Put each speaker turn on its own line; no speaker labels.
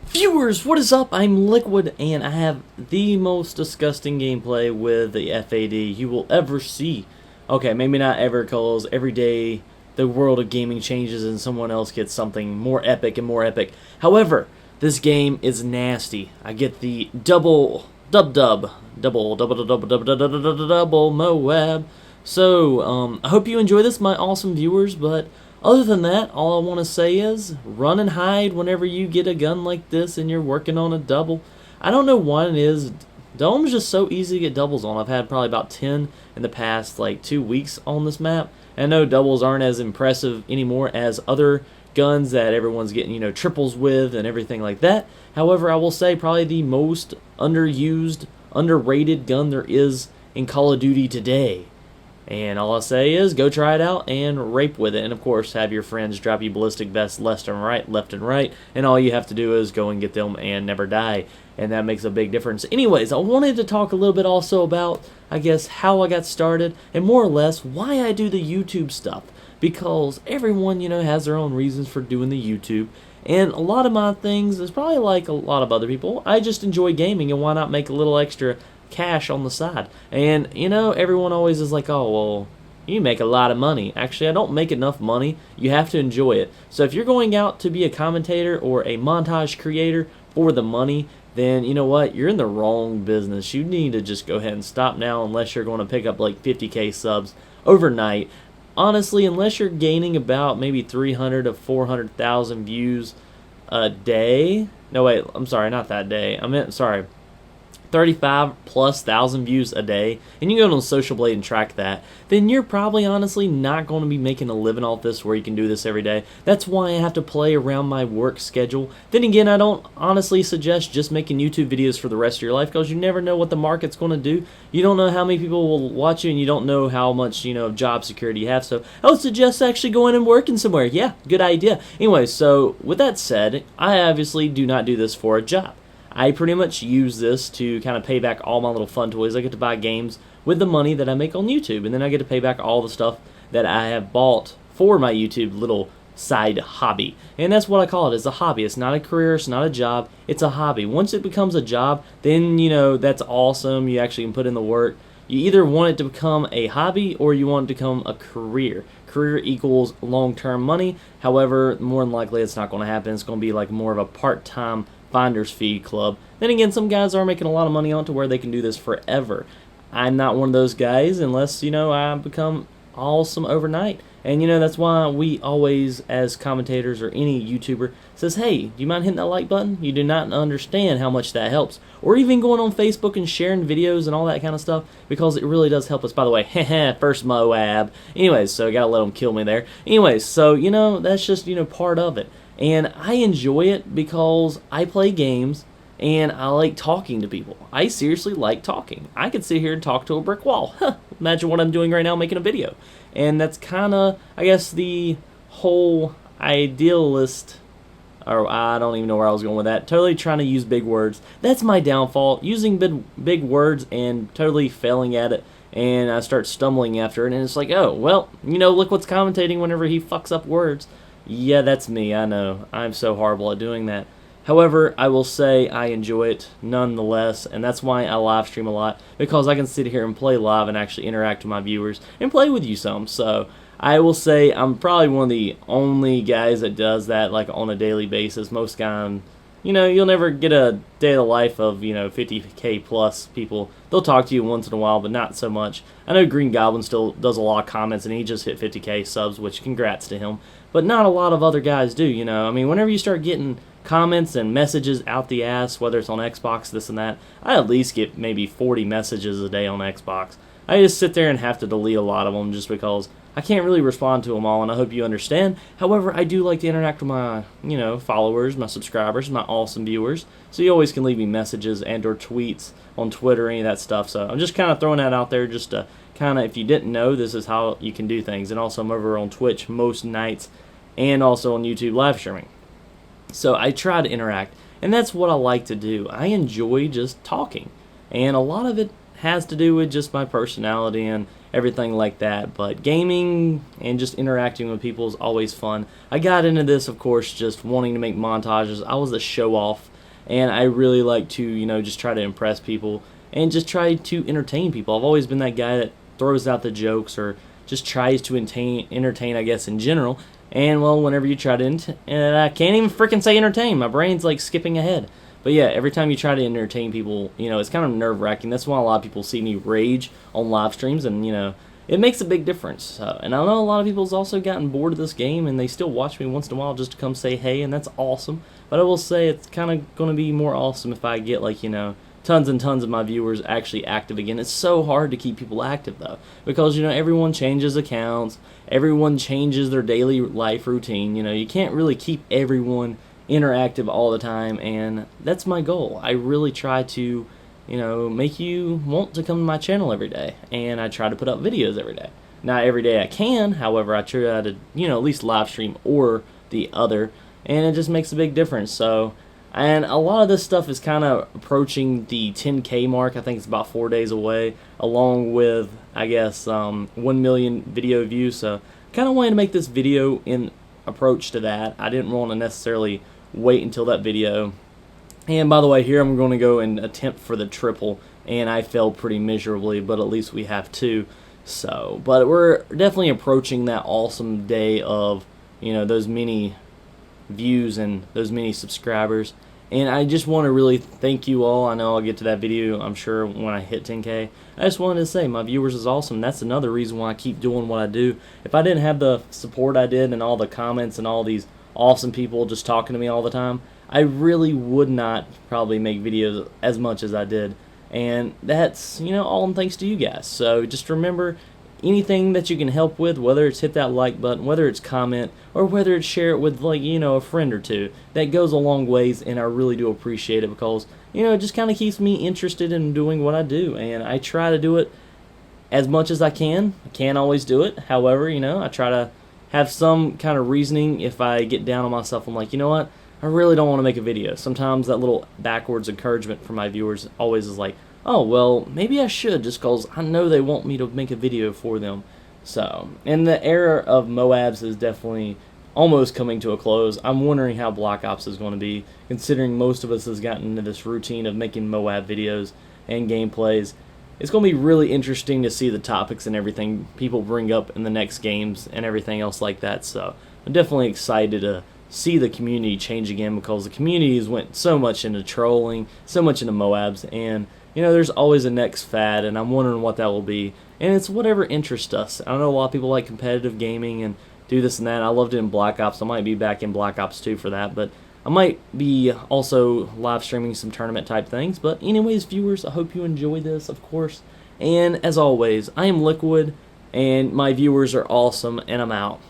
Viewers, what is up? I'm Liquid, and I have the most disgusting gameplay with the FAD you will ever see. Okay, maybe not ever, because every day the world of gaming changes and someone else gets something more epic and more epic. However, this game is nasty. I get the double m.o.a.b. So, I hope you enjoy this, my awesome viewers, but other than that, all I want to say is run and hide whenever you get a gun like this and you're working on a double. I don't know what it is. Dome's just so easy to get doubles on. I've had probably about 10 in the past like 2 weeks on this map. And I know doubles aren't as impressive anymore as other guns that everyone's getting, you know, triples with and everything like that. However, I will say probably the most underused, underrated gun there is in Call of Duty today. And all I'll say is go try it out and rape with it. And of course, have your friends drop you ballistic vests left and right. And all you have to do is go and get them and never die. And that makes a big difference. Anyways, I wanted to talk a little bit also about, I guess, how I got started. And more or less, why I do the YouTube stuff. Because everyone, you know, has their own reasons for doing the YouTube. And a lot of my things is probably like a lot of other people. I just enjoy gaming, and why not make a little extra cash on the side? And you know, everyone always is like, oh well, you make a lot of money. Actually, I don't make enough money. You have to enjoy it. So if you're going out to be a commentator or a montage creator for the money, then you know what, you're in the wrong business. You need to just go ahead and stop now, unless you're going to pick up like 50k subs overnight. Honestly, unless you're gaining about maybe 300 to 400,000 views a day. No wait, I'm sorry, not that day. 35,000+ views a day, and you go on Social Blade and track that, then you're probably honestly not going to be making a living off this where you can do this every day. That's why I have to play around my work schedule. Then again, I don't honestly suggest just making YouTube videos for the rest of your life, because you never know what the market's going to do. You don't know how many people will watch you, and you don't know how much, you know, job security you have. So I would suggest actually going and working somewhere. Yeah, good idea. Anyway, so with that said, I obviously do not do this for a job. I pretty much use this to kind of pay back all my little fun toys. I get to buy games with the money that I make on YouTube, and then I get to pay back all the stuff that I have bought for my YouTube little side hobby. And that's what I call it. It's a hobby. It's not a career. It's not a job. It's a hobby. Once it becomes a job, then, you know, that's awesome. You actually can put in the work. You either want it to become a hobby or you want it to become a career. Career equals long-term money. However, more than likely it's not going to happen. It's going to be like more of a part-time finder's fee club. Then again, some guys are making a lot of money on it to where they can do this forever. I'm not one of those guys unless, you know, I become awesome overnight. And, you know, that's why we always, as commentators or any YouTuber, says, hey, do you mind hitting that like button? You do not understand how much that helps. Or even going on Facebook and sharing videos and all that kind of stuff, because it really does help us. By the way, first Moab. Anyways, so I gotta let them kill me there. Anyways, so, you know, that's just, you know, part of it. And I enjoy it because I play games and I like talking to people. I seriously like talking. I could sit here and talk to a brick wall. Imagine what I'm doing right now, making a video. And that's kind of, I guess, the whole idealist, or I don't even know where I was going with that. Totally trying to use big words. That's my downfall, using big words and totally failing at it. And I start stumbling after it, and it's like, oh, well, you know, look what's commentating whenever he fucks up words. Yeah, that's me, I know. I'm so horrible at doing that. However, I will say I enjoy it nonetheless, and that's why I live stream a lot, because I can sit here and play live and actually interact with my viewers and play with you some. So I will say I'm probably one of the only guys that does that like on a daily basis. Most guys, you know, you'll never get a day of the life of, you know, 50k plus people. They'll talk to you once in a while, but not so much. I know Green Goblin still does a lot of comments, and he just hit 50k subs, which congrats to him. But not a lot of other guys do, you know. I mean, whenever you start getting comments and messages out the ass, whether it's on Xbox, this and that, I at least get maybe 40 messages a day on Xbox. I just sit there and have to delete a lot of them just because I can't really respond to them all, and I hope you understand. However, I do like to interact with my, you know, followers, my subscribers, my awesome viewers. So you always can leave me messages and or tweets on Twitter, any of that stuff. So I'm just kind of throwing that out there just to kind of, if you didn't know, this is how you can do things. And also I'm over on Twitch most nights and also on YouTube live streaming. So I try to interact, and that's what I like to do. I enjoy just talking, and a lot of it has to do with just my personality and everything like that, but gaming and just interacting with people is always fun. I got into this, of course, just wanting to make montages. I was a show-off, and I really like to, just try to impress people and just try to entertain people. I've always been that guy that throws out the jokes or just tries to entertain, I guess, in general. And, well, whenever you try to, and I can't even freaking say entertain. My brain's, like, skipping ahead. But, yeah, every time you try to entertain people, it's kind of nerve-wracking. That's why a lot of people see me rage on live streams, and, it makes a big difference. And I know a lot of people's also gotten bored of this game, and they still watch me once in a while just to come say hey, and that's awesome. But I will say it's kind of going to be more awesome if I get, like, tons and tons of my viewers actually active again. It's so hard to keep people active, though, because, everyone changes accounts, everyone changes their daily life routine. You can't really keep everyone interactive all the time, and that's my goal. I really try to, make you want to come to my channel every day, and I try to put up videos every day. Not every day I can, however, I try to, at least live stream or the other, and it just makes a big difference. So, and a lot of this stuff is kind of approaching the 10K mark. I think it's about 4 days away, along with, I guess, 1 million video views. So kind of wanted to make this video in approach to that. I didn't want to necessarily wait until that video. And by the way, here I'm going to go and attempt for the triple, and I failed pretty miserably, but at least we have 2. So, but we're definitely approaching that awesome day of, those many views and those many subscribers. And I just want to really thank you all. I know I'll get to that video, I'm sure, when I hit 10K. I just wanted to say my viewers is awesome. That's another reason why I keep doing what I do. If I didn't have the support I did and all the comments and all these awesome people just talking to me all the time, I really would not probably make videos as much as I did. And that's, all thanks to you guys. So just remember, anything that you can help with, whether it's hit that like button, whether it's comment, or whether it's share it with, like, a friend or two, that goes a long ways, and I really do appreciate it, because, it just kind of keeps me interested in doing what I do, and I try to do it as much as I can. I can't always do it. However, I try to have some kind of reasoning. If I get down on myself, I'm like, you know what, I really don't want to make a video. Sometimes that little backwards encouragement from my viewers always is like, oh, well, maybe I should, just because I know they want me to make a video for them. So, and the era of Moabs is definitely almost coming to a close. I'm wondering how Black Ops is going to be, considering most of us has gotten into this routine of making Moab videos and gameplays. It's going to be really interesting to see the topics and everything people bring up in the next games and everything else like that. So, I'm definitely excited to see the community change again, because the communities went so much into trolling, so much into Moabs, and there's always a next fad, and I'm wondering what that will be. And it's whatever interests us. I know a lot of people like competitive gaming and do this and that. I loved it in Black Ops. I might be back in Black Ops 2 for that, but I might be also live streaming some tournament type things. But anyways, viewers, I hope you enjoy this, of course. And as always, I am Liquid, and my viewers are awesome, and I'm out.